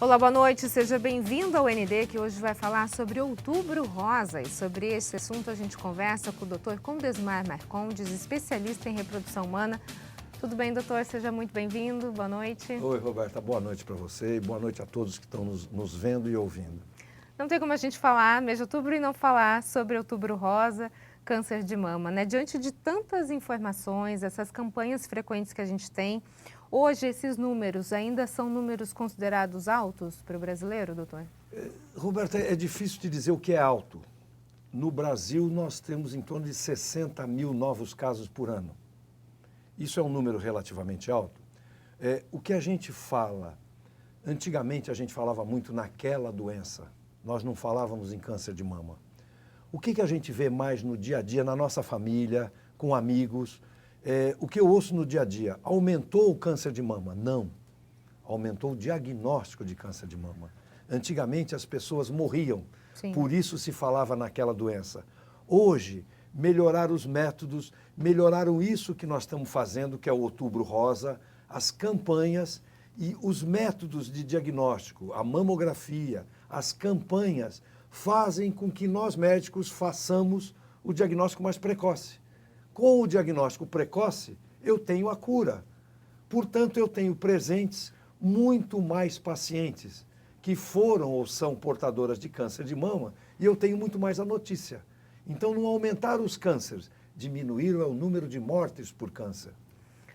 Olá, boa noite, seja bem-vindo ao ND, que hoje vai falar sobre Outubro Rosa. E sobre esse assunto a gente conversa com o Dr. Condesmar Marcondes, especialista em reprodução humana. Tudo bem, doutor? Seja muito bem-vindo, boa noite. Oi, Roberta, boa noite para você e boa noite a todos que estão nos vendo e ouvindo. Não tem como a gente falar mês de outubro e não falar sobre Outubro Rosa, câncer de mama, né? Diante de tantas informações, essas campanhas frequentes que a gente tem, hoje esses números ainda são números considerados altos para o brasileiro, doutor? Roberta, é difícil te dizer o que é alto. No Brasil, nós temos em torno de 60 mil novos casos por ano. Isso é um número relativamente alto. O que a gente fala, antigamente a gente falava muito naquela doença, nós não falávamos em câncer de mama. O que a gente vê mais no dia a dia, na nossa família, com amigos? O que eu ouço no dia a dia? Aumentou o câncer de mama? Não. Aumentou o diagnóstico de câncer de mama. Antigamente as pessoas morriam, Sim. Por isso se falava naquela doença. Hoje, melhoraram os métodos, melhoraram isso que nós estamos fazendo, que é o Outubro Rosa, as campanhas e os métodos de diagnóstico, a mamografia, as campanhas, fazem com que nós médicos façamos o diagnóstico mais precoce. Com o diagnóstico precoce, eu tenho a cura. Portanto, eu tenho presentes muito mais pacientes que foram ou são portadoras de câncer de mama e eu tenho muito mais a notícia. Então, não aumentaram os cânceres, diminuíram o número de mortes por câncer.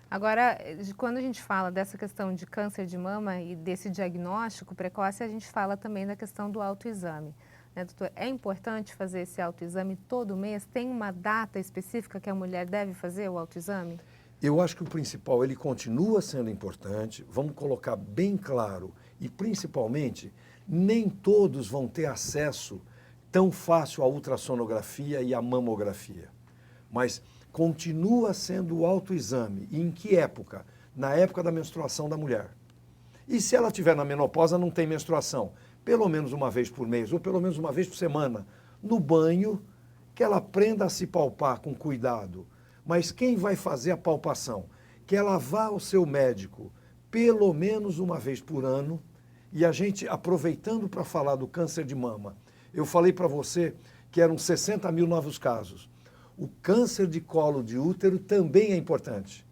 Agora, quando a gente fala dessa questão de câncer de mama e desse diagnóstico precoce, a gente fala também da questão do autoexame. Né, doutor? É importante fazer esse autoexame todo mês? Tem uma data específica que a mulher deve fazer o autoexame? Eu acho que o principal, ele continua sendo importante, vamos colocar bem claro, e principalmente, nem todos vão ter acesso tão fácil à ultrassonografia e à mamografia. Mas continua sendo o autoexame. E em que época? Na época da menstruação da mulher. E se ela estiver na menopausa, não tem menstruação? Pelo menos uma vez por mês, ou pelo menos uma vez por semana, no banho, que ela aprenda a se palpar com cuidado. Mas quem vai fazer a palpação? Que ela vá ao seu médico pelo menos uma vez por ano. E a gente, aproveitando para falar do câncer de mama, eu falei para você que eram 60 mil novos casos. O câncer de colo de útero também é importante.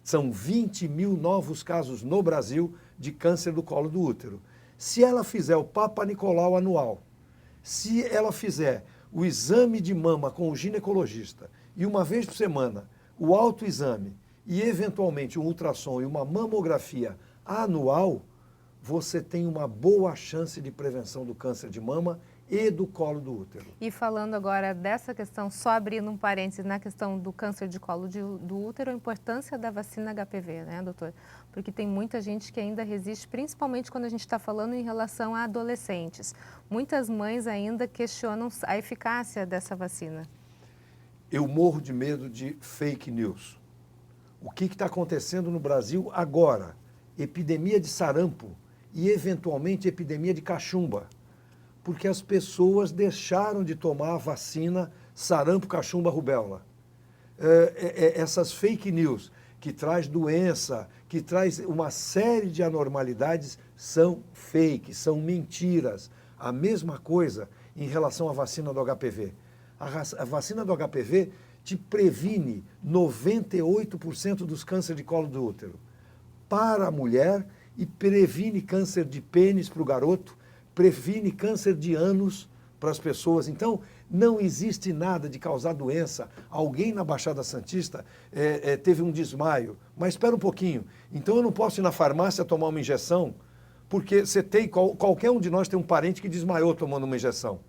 São 20 mil novos casos no Brasil de câncer do colo do útero. Se ela fizer o Papa Nicolau anual, se ela fizer o exame de mama com o ginecologista e uma vez por semana o autoexame e eventualmente um ultrassom e uma mamografia anual, você tem uma boa chance de prevenção do câncer de mama e do colo do útero. E falando agora dessa questão, só abrindo um parênteses na questão do câncer de colo do útero, a importância da vacina HPV, né, doutor? Porque tem muita gente que ainda resiste, principalmente quando a gente está falando em relação a adolescentes. Muitas mães ainda questionam a eficácia dessa vacina. Eu morro de medo de fake news. O que está acontecendo no Brasil agora? Epidemia de sarampo e, eventualmente, epidemia de cachumba. Porque as pessoas deixaram de tomar a vacina sarampo, cachumba, rubéola. Essas fake news que traz doença, que traz uma série de anormalidades, são fake, são mentiras. A mesma coisa em relação à vacina do HPV. A vacina do HPV te previne 98% dos cânceres de colo do útero para a mulher e previne câncer de pênis para o garoto, previne câncer de ânus para as pessoas. Então, não existe nada de causar doença. Alguém na Baixada Santista teve um desmaio. Mas espera um pouquinho. Então, eu não posso ir na farmácia tomar uma injeção, porque você tem, qualquer um de nós tem um parente que desmaiou tomando uma injeção.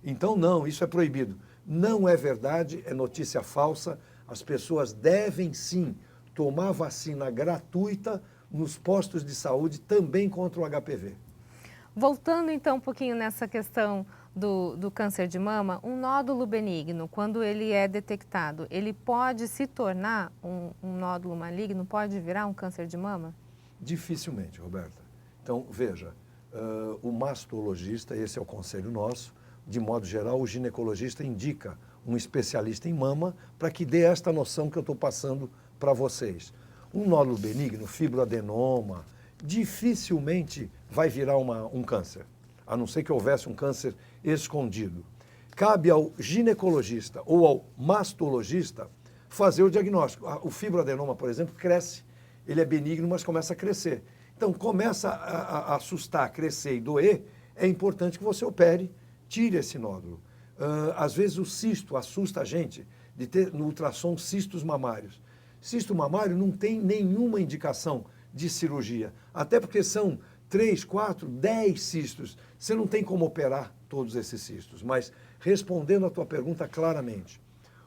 Então, não, isso é proibido. Não é verdade, é notícia falsa. As pessoas devem, sim, tomar vacina gratuita nos postos de saúde também contra o HPV. Voltando então um pouquinho nessa questão do câncer de mama, um nódulo benigno, quando ele é detectado, ele pode se tornar um nódulo maligno, pode virar um câncer de mama? Dificilmente, Roberta. Então, veja, o mastologista, esse é o conselho nosso, de modo geral, o ginecologista indica um especialista em mama para que dê esta noção que eu estou passando para vocês. Um nódulo benigno, fibroadenoma, dificilmente vai virar um câncer, a não ser que houvesse um câncer escondido. Cabe ao ginecologista ou ao mastologista fazer o diagnóstico. O fibroadenoma, por exemplo, cresce, ele é benigno, mas começa a crescer. Então, começa a assustar, crescer e doer, é importante que você opere, tire esse nódulo. Às vezes o cisto assusta a gente de ter no ultrassom cistos mamários. Cisto mamário não tem nenhuma indicação de cirurgia, até porque são 3, 4, 10 cistos. Você não tem como operar todos esses cistos. Mas, respondendo a tua pergunta claramente,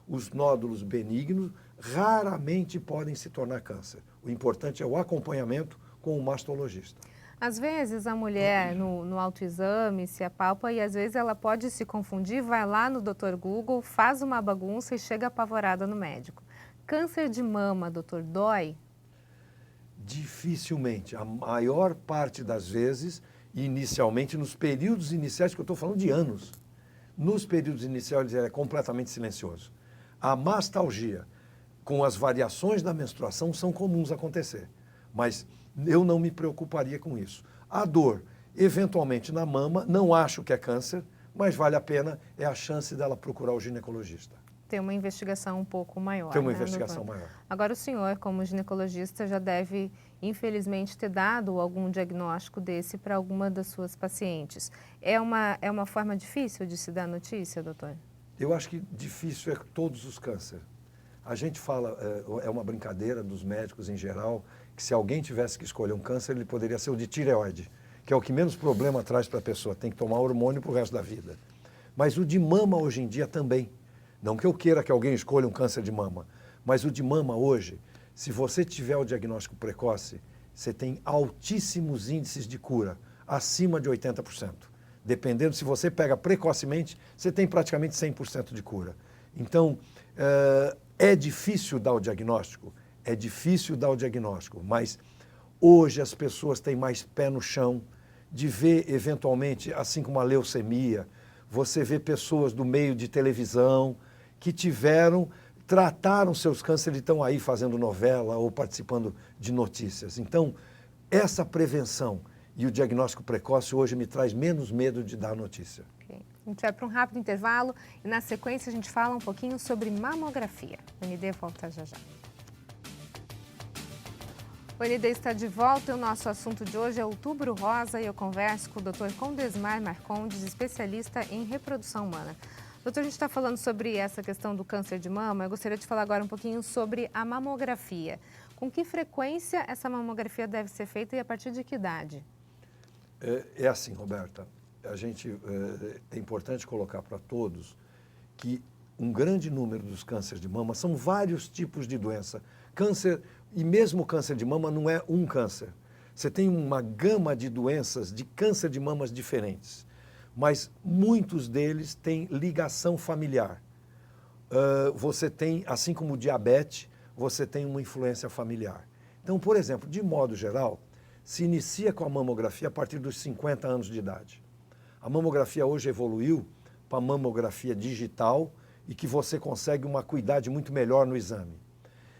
os nódulos benignos raramente podem se tornar câncer. O importante é o acompanhamento com o mastologista. Às vezes a mulher no autoexame se apalpa e às vezes ela pode se confundir, vai lá no Dr. Google, faz uma bagunça e chega apavorada no médico. Câncer de mama, doutor, dói? Dificilmente. A maior parte das vezes, inicialmente, nos períodos iniciais, que eu estou falando de anos, nos períodos iniciais ele é completamente silencioso. A mastalgia, com as variações da menstruação, são comuns acontecer, mas eu não me preocuparia com isso. A dor, eventualmente na mama, não acho que é câncer, mas vale a pena, é a chance dela procurar o ginecologista. Tem uma investigação um pouco maior. Tem uma né, investigação doutor? maior. Agora o senhor, como ginecologista, já deve, infelizmente, ter dado algum diagnóstico desse para alguma das suas pacientes. É uma forma difícil de se dar notícia, doutor? Eu acho que difícil é todos os cânceres. A gente fala, é uma brincadeira dos médicos em geral, que se alguém tivesse que escolher um câncer, ele poderia ser o de tireoide, que é o que menos problema traz para a pessoa, tem que tomar hormônio para o resto da vida. Mas o de mama hoje em dia também. Não que eu queira que alguém escolha um câncer de mama, mas o de mama hoje, se você tiver o diagnóstico precoce, você tem altíssimos índices de cura, acima de 80%. Dependendo, se você pega precocemente, você tem praticamente 100% de cura. Então, é difícil dar o diagnóstico? É difícil dar o diagnóstico, mas hoje as pessoas têm mais pé no chão de ver, eventualmente, assim como a leucemia, você vê pessoas do meio de televisão que trataram seus cânceres e estão aí fazendo novela ou participando de notícias. Então, essa prevenção e o diagnóstico precoce hoje me traz menos medo de dar a notícia. Okay. A gente vai para um rápido intervalo e na sequência a gente fala um pouquinho sobre mamografia. O ND volta já já. O ND está de volta e o nosso assunto de hoje é Outubro Rosa e eu converso com o Dr. Condesmar Marcondes, especialista em reprodução humana. Doutor, a gente está falando sobre essa questão do câncer de mama, eu gostaria de falar agora um pouquinho sobre a mamografia. Com que frequência essa mamografia deve ser feita e a partir de que idade? É assim, Roberta, é importante colocar para todos que um grande número dos cânceres de mama são vários tipos de doença. Câncer, e mesmo o câncer de mama não é um câncer. Você tem uma gama de doenças de câncer de mamas diferentes, mas muitos deles têm ligação familiar. Você tem, assim como o diabetes, você tem uma influência familiar. Então, por exemplo, de modo geral, se inicia com a mamografia a partir dos 50 anos de idade. A mamografia hoje evoluiu para a mamografia digital e que você consegue uma acuidade muito melhor no exame.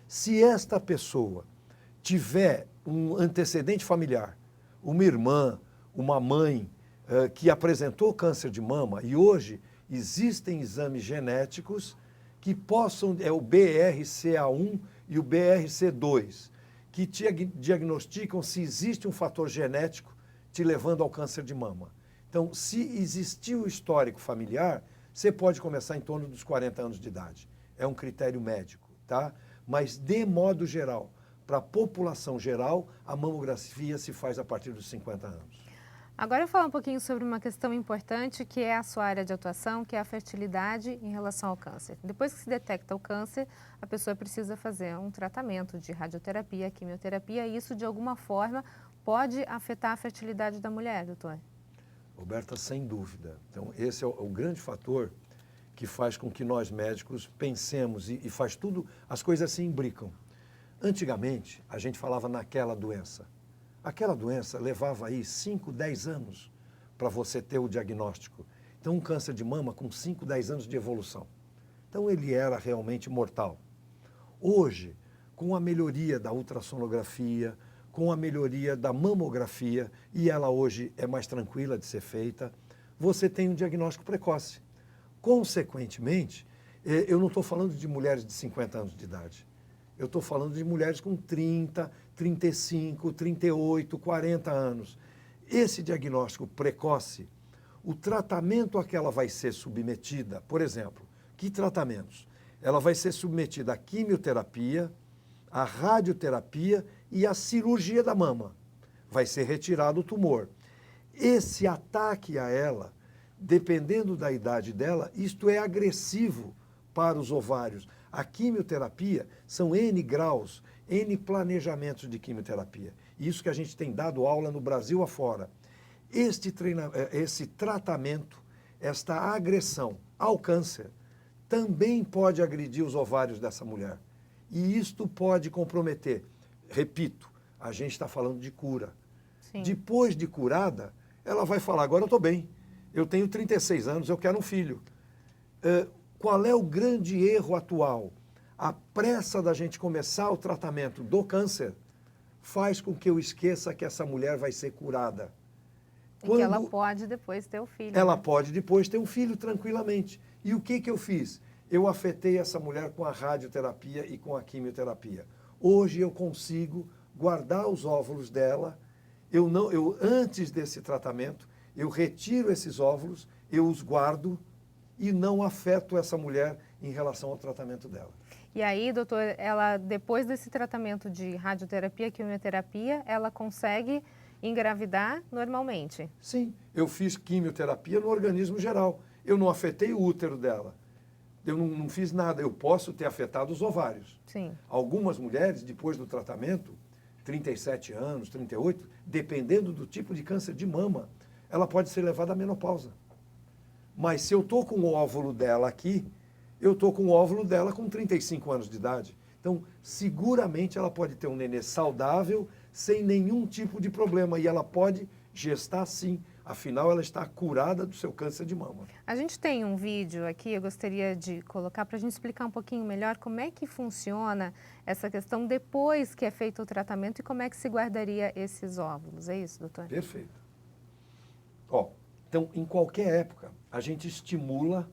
Se esta pessoa tiver um antecedente familiar, uma irmã, uma mãe que apresentou câncer de mama, e hoje existem exames genéticos que possam, é o BRCA1 e o BRCA2, que diagnosticam se existe um fator genético te levando ao câncer de mama. Então, se existir o histórico familiar, você pode começar em torno dos 40 anos de idade. É um critério médico, tá? Mas, de modo geral, para a população geral, a mamografia se faz a partir dos 50 anos. Agora eu vou falar um pouquinho sobre uma questão importante que é a sua área de atuação, que é a fertilidade em relação ao câncer. Depois que se detecta o câncer, a pessoa precisa fazer um tratamento de radioterapia, quimioterapia, e isso de alguma forma pode afetar a fertilidade da mulher, doutor? Roberta, sem dúvida. Então, esse é o grande fator que faz com que nós médicos pensemos e faz tudo, as coisas se imbricam. Antigamente, a gente falava naquela doença. Aquela doença levava aí 5, 10 anos para você ter o diagnóstico. Então, um câncer de mama com 5, 10 anos de evolução. Então, ele era realmente mortal. Hoje, com a melhoria da ultrassonografia, com a melhoria da mamografia, e ela hoje é mais tranquila de ser feita, você tem um diagnóstico precoce. Consequentemente, eu não estou falando de mulheres de 50 anos de idade. Eu estou falando de mulheres com 30, 35, 38, 40 anos. Esse diagnóstico precoce, o tratamento a que ela vai ser submetida, por exemplo, que tratamentos? Ela vai ser submetida à quimioterapia, à radioterapia e à cirurgia da mama. Vai ser retirado o tumor. Esse ataque a ela, dependendo da idade dela, isto é agressivo para os ovários. A quimioterapia são N graus, N planejamentos de quimioterapia. Isso que a gente tem dado aula no Brasil afora. Esse tratamento, esta agressão ao câncer, também pode agredir os ovários dessa mulher. E isto pode comprometer. Repito, a gente está falando de cura. Sim. Depois de curada, ela vai falar, agora eu estou bem, eu tenho 36 anos, eu quero um filho. Qual é o grande erro atual? A pressa da gente começar o tratamento do câncer faz com que eu esqueça que essa mulher vai ser curada. E que ela pode depois ter o filho. Ela né? pode depois ter um filho tranquilamente. E o que eu fiz? Eu afetei essa mulher com a radioterapia e com a quimioterapia. Hoje eu consigo guardar os óvulos dela. Antes desse tratamento, eu retiro esses óvulos, eu os guardo e não afeto essa mulher em relação ao tratamento dela. E aí, doutor, ela depois desse tratamento de radioterapia, quimioterapia, ela consegue engravidar normalmente? Sim, eu fiz quimioterapia no organismo geral. Eu não afetei o útero dela. Eu não fiz nada. Eu posso ter afetado os ovários. Sim. Algumas mulheres, depois do tratamento, 37 anos, 38, dependendo do tipo de câncer de mama, ela pode ser levada à menopausa. Mas se eu estou com o óvulo dela aqui, eu estou com o óvulo dela com 35 anos de idade. Então, seguramente ela pode ter um nenê saudável, sem nenhum tipo de problema. E ela pode gestar sim. Afinal, ela está curada do seu câncer de mama. A gente tem um vídeo aqui, eu gostaria de colocar para a gente explicar um pouquinho melhor como é que funciona essa questão depois que é feito o tratamento e como é que se guardaria esses óvulos. É isso, doutor? Perfeito. Então, em qualquer época, a gente estimula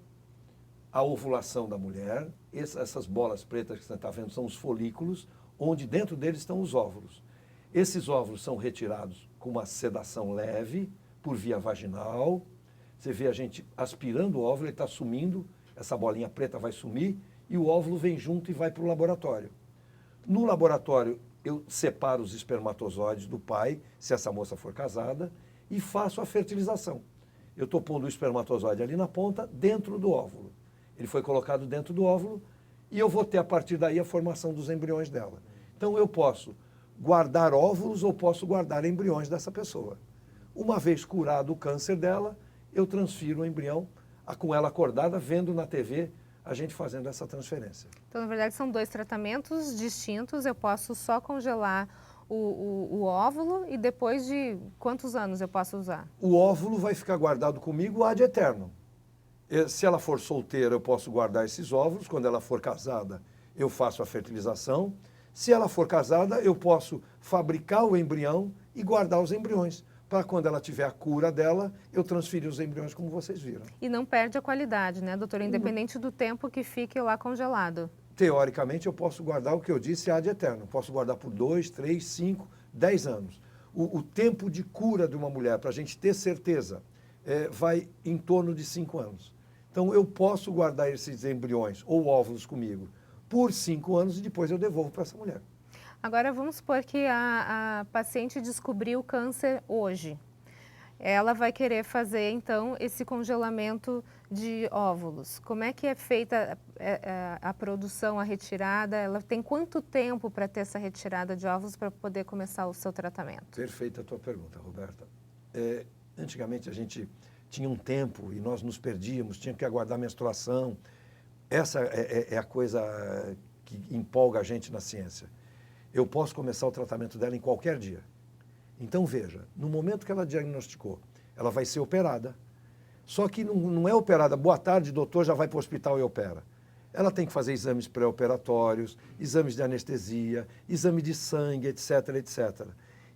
a ovulação da mulher. Essas bolas pretas que você está vendo são os folículos, onde dentro deles estão os óvulos. Esses óvulos são retirados com uma sedação leve, por via vaginal. Você vê a gente aspirando o óvulo, ele está sumindo, essa bolinha preta vai sumir e o óvulo vem junto e vai para o laboratório. No laboratório, eu separo os espermatozoides do pai, se essa moça for casada, e faço a fertilização. Eu estou pondo o espermatozoide ali na ponta, dentro do óvulo. Ele foi colocado dentro do óvulo e eu vou ter, a partir daí, a formação dos embriões dela. Então, eu posso guardar óvulos ou posso guardar embriões dessa pessoa. Uma vez curado o câncer dela, eu transfiro o embrião, com ela acordada, vendo na TV, a gente fazendo essa transferência. Então, na verdade, são dois tratamentos distintos. Eu posso só congelar o óvulo e depois de quantos anos eu posso usar? O óvulo vai ficar guardado comigo ad eterno. Se ela for solteira, eu posso guardar esses óvulos. Quando ela for casada, eu faço a fertilização. Se ela for casada, eu posso fabricar o embrião e guardar os embriões. Para quando ela tiver a cura dela, eu transferir os embriões, como vocês viram. E não perde a qualidade, né, doutora? Independente do tempo que fique lá congelado. Teoricamente, eu posso guardar o que eu disse ad eterno. Posso guardar por 2, 3, 5, 10 anos. O tempo de cura de uma mulher, para a gente ter certeza, vai em torno de 5 anos. Então, eu posso guardar esses embriões ou óvulos comigo por 5 anos e depois eu devolvo para essa mulher. Agora, vamos supor que a paciente descobriu o câncer hoje. Ela vai querer fazer, então, esse congelamento de óvulos. Como é que é feita a produção, a retirada? Ela tem quanto tempo para ter essa retirada de óvulos para poder começar o seu tratamento? Perfeita a tua pergunta, Roberta. Antigamente, a gente tinha um tempo e nós nos perdíamos, tinha que aguardar a menstruação. Essa é a coisa que empolga a gente na ciência. Eu posso começar o tratamento dela em qualquer dia. Então, veja, no momento que ela diagnosticou, ela vai ser operada. Só que não é operada, boa tarde, doutor, já vai para o hospital e opera. Ela tem que fazer exames pré-operatórios, exames de anestesia, exame de sangue, etc, etc.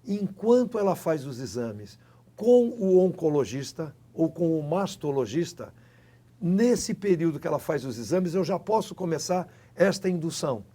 enquanto ela faz os exames com o oncologista ou com o mastologista, nesse período que ela faz os exames, eu já posso começar esta indução.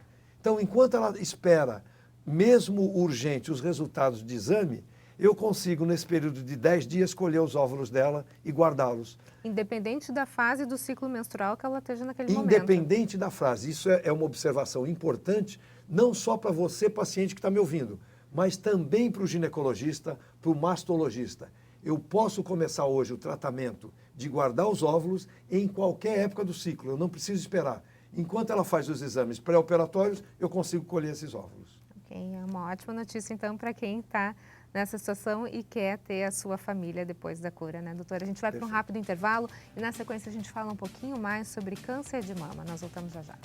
Então, enquanto ela espera, mesmo urgente, os resultados de exame, eu consigo, nesse período de 10 dias, colher os óvulos dela e guardá-los. Independente da fase do ciclo menstrual que ela esteja naquele momento. Independente da fase. Isso é uma observação importante, não só para você, paciente que está me ouvindo, mas também para o ginecologista, para o mastologista. Eu posso começar hoje o tratamento de guardar os óvulos em qualquer época do ciclo. Eu não preciso esperar. Enquanto ela faz os exames pré-operatórios, eu consigo colher esses óvulos. Ok, é uma ótima notícia, então, para quem está nessa situação e quer ter a sua família depois da cura, né, doutora? A gente vai para um rápido intervalo e, na sequência, a gente fala um pouquinho mais sobre câncer de mama. Nós voltamos já já.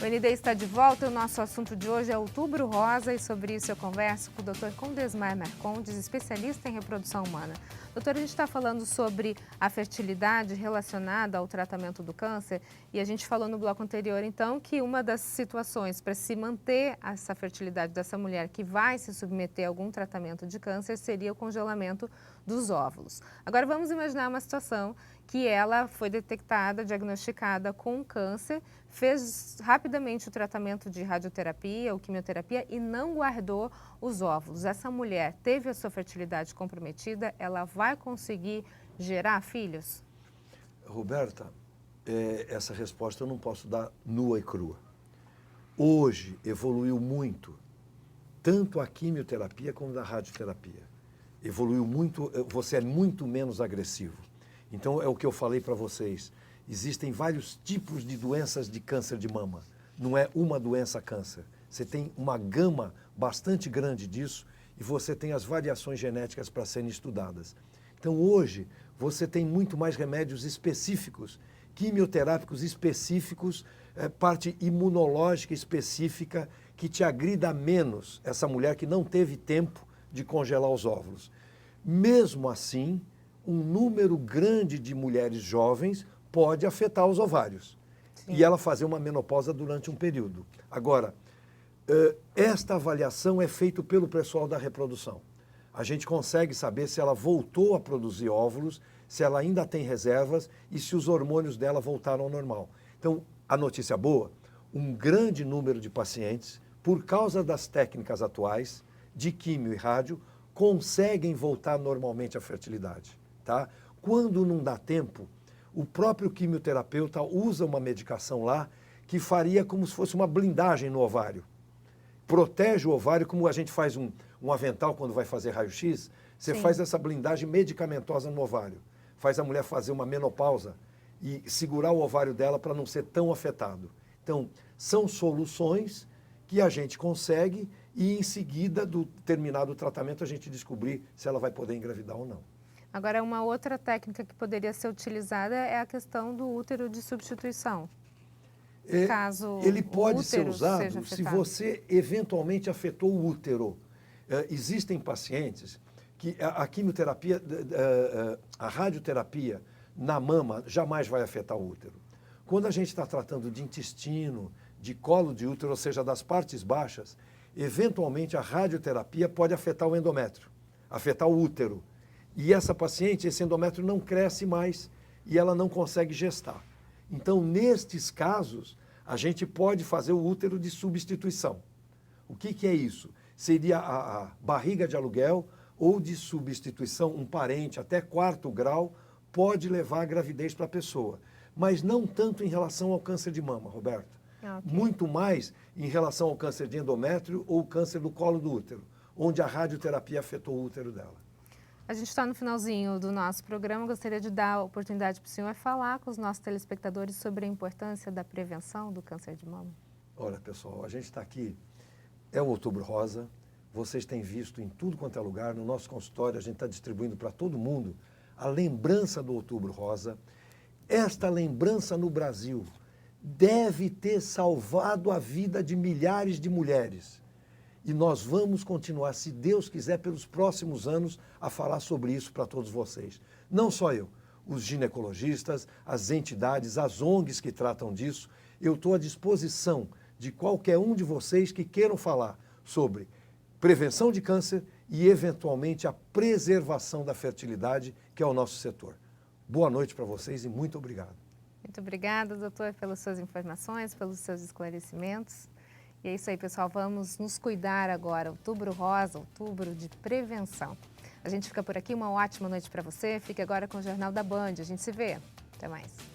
O ND está de volta e o nosso assunto de hoje é Outubro Rosa e sobre isso eu converso com o Dr. Condesmar Marcondes, especialista em reprodução humana. Doutor, a gente está falando sobre a fertilidade relacionada ao tratamento do câncer e a gente falou no bloco anterior, então, que uma das situações para se manter essa fertilidade dessa mulher que vai se submeter a algum tratamento de câncer seria o congelamento dos óvulos. Agora vamos imaginar uma situação que ela foi detectada, diagnosticada com câncer, fez rapidamente o tratamento de radioterapia ou quimioterapia e não guardou os óvulos. Essa mulher teve a sua fertilidade comprometida, ela vai conseguir gerar filhos? Roberta, essa resposta eu não posso dar nua e crua. Hoje evoluiu muito, tanto a quimioterapia como a radioterapia. Evoluiu muito, você é muito menos agressivo. Então, é o que eu falei para vocês. Existem vários tipos de doenças de câncer de mama. Não é uma doença câncer. Você tem uma gama bastante grande disso e você tem as variações genéticas para serem estudadas. Então, hoje, você tem muito mais remédios específicos, quimioterápicos específicos, parte imunológica específica que te agrida menos essa mulher que não teve tempo de congelar os óvulos. Mesmo assim, um número grande de mulheres jovens pode afetar os ovários. Sim. E ela fazer uma menopausa durante um período. Agora, esta avaliação é feita pelo pessoal da reprodução. A gente consegue saber se ela voltou a produzir óvulos, se ela ainda tem reservas e se os hormônios dela voltaram ao normal. Então, a notícia boa, um grande número de pacientes, por causa das técnicas atuais de químio e rádio, conseguem voltar normalmente à fertilidade. Tá? Quando não dá tempo, o próprio quimioterapeuta usa uma medicação lá que faria como se fosse uma blindagem no ovário. Protege o ovário, como a gente faz um avental quando vai fazer raio-x, você faz essa blindagem medicamentosa no ovário. Faz a mulher fazer uma menopausa e segurar o ovário dela para não ser tão afetado. Então, são soluções que a gente consegue e em seguida do terminado tratamento a gente descobrir se ela vai poder engravidar ou não. Agora, uma outra técnica que poderia ser utilizada é a questão do útero de substituição. Caso ele pode ser seja usado afetado. se você eventualmente afetou o útero. Existem pacientes que a quimioterapia, a radioterapia na mama jamais vai afetar o útero. Quando a gente está tratando de intestino, de colo de útero, ou seja, das partes baixas, eventualmente a radioterapia pode afetar o endométrio, afetar o útero. E essa paciente, esse endométrio não cresce mais e ela não consegue gestar. Então, nestes casos, a gente pode fazer o útero de substituição. O que é isso? Seria a barriga de aluguel ou de substituição, um parente até 4º grau pode levar a gravidez para a pessoa. Mas não tanto em relação ao câncer de mama, Roberta. Okay. Muito mais em relação ao câncer de endométrio ou câncer do colo do útero, onde a radioterapia afetou o útero dela. A gente está no finalzinho do nosso programa. Gostaria de dar a oportunidade para o senhor falar com os nossos telespectadores sobre a importância da prevenção do câncer de mama. Olha, pessoal, a gente está aqui, é o Outubro Rosa, vocês têm visto em tudo quanto é lugar, no nosso consultório a gente está distribuindo para todo mundo a lembrança do Outubro Rosa. Esta lembrança no Brasil deve ter salvado a vida de milhares de mulheres. E nós vamos continuar, se Deus quiser, pelos próximos anos, a falar sobre isso para todos vocês. Não só eu, os ginecologistas, as entidades, as ONGs que tratam disso. Eu estou à disposição de qualquer um de vocês que queiram falar sobre prevenção de câncer e, eventualmente, a preservação da fertilidade, que é o nosso setor. Boa noite para vocês e muito obrigado. Muito obrigada, doutor, pelas suas informações, pelos seus esclarecimentos. E é isso aí, pessoal. Vamos nos cuidar agora. Outubro Rosa, outubro de prevenção. A gente fica por aqui. Uma ótima noite para você. Fique agora com o Jornal da Band. A gente se vê. Até mais.